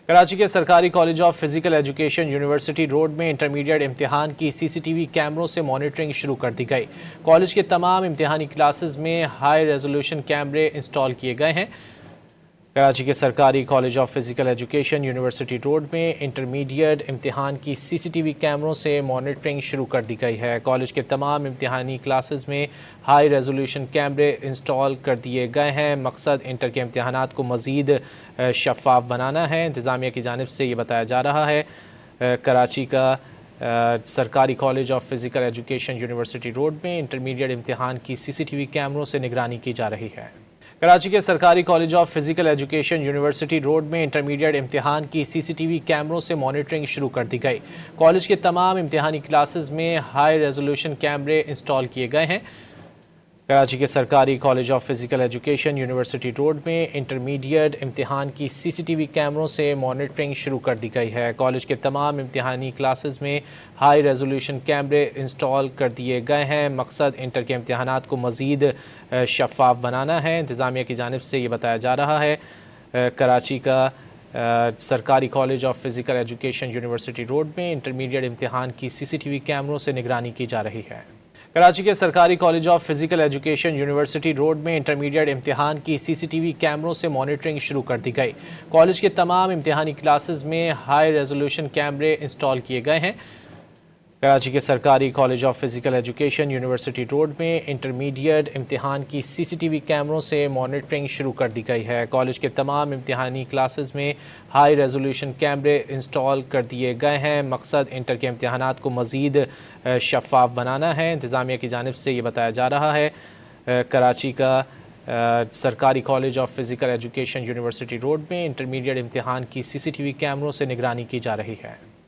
کراچی کے سرکاری college of physical education university road میں انٹرمیڈیٹ امتحان کی سی سی ٹی وی کیمروں سے مانیٹرنگ شروع کر دی گئی۔ کالج کے تمام امتحانی کلاسز میں ہائی ریزولوشن کیمرے انسٹال کیے گئے ہیں۔ کراچی کے سرکاری college of physical education university road میں انٹرمیڈیٹ امتحان کی سی سی ٹی وی کیمروں سے مانیٹرنگ شروع کر دی گئی ہے۔ کالج کے تمام امتحانی کلاسز میں ہائی ریزولوشن کیمرے انسٹال کر دیے گئے ہیں۔ مقصد انٹر کے امتحانات کو مزید شفاف بنانا ہے۔ انتظامیہ کی جانب سے یہ بتایا جا رہا ہے کراچی کا سرکاری college of physical education university road میں انٹرمیڈیٹ امتحان کی سی سی ٹی وی کیمروں سے نگرانی کی جا رہی ہے۔ کراچی کے سرکاری college of physical education university road میں انٹرمیڈیٹ امتحان کی سی سی ٹی وی کیمروں سے مانیٹرنگ شروع کر دی گئی۔ کالج کے تمام امتحانی کلاسز میں ہائی ریزولوشن کیمرے انسٹال کیے گئے ہیں۔ کراچی کے سرکاری college of physical education university road میں انٹرمیڈیٹ امتحان کی سی سی ٹی وی کیمروں سے مانیٹرنگ شروع کر دی گئی ہے۔ کالج کے تمام امتحانی کلاسز میں ہائی ریزولوشن کیمرے انسٹال کر دیے گئے ہیں۔ مقصد انٹر کے امتحانات کو مزید شفاف بنانا ہے۔ انتظامیہ کی جانب سے یہ بتایا جا رہا ہے کراچی کا سرکاری college of physical education university road میں انٹرمیڈیٹ امتحان کی سی سی ٹی وی کیمروں سے نگرانی کی جا رہی ہے۔ کراچی کے سرکاری college of physical education university road میں انٹرمیڈیٹ امتحان کی سی سی ٹی وی کیمروں سے مانیٹرنگ شروع کر دی گئی۔ کالج کے تمام امتحانی کلاسز میں ہائی ریزولوشن کیمرے انسٹال کیے گئے ہیں۔ کراچی کے سرکاری college of physical education university road میں انٹرمیڈیٹ امتحان کی سی سی ٹی وی کیمروں سے مانیٹرنگ شروع کر دی گئی ہے۔ کالج کے تمام امتحانی کلاسز میں ہائی ریزولوشن کیمرے انسٹال کر دیے گئے ہیں۔ مقصد انٹر کے امتحانات کو مزید شفاف بنانا ہے۔ انتظامیہ کی جانب سے یہ بتایا جا رہا ہے کراچی کا سرکاری college of physical education university road میں انٹرمیڈیٹ امتحان کی سی سی ٹی وی کیمروں سے نگرانی کی جا رہی ہے۔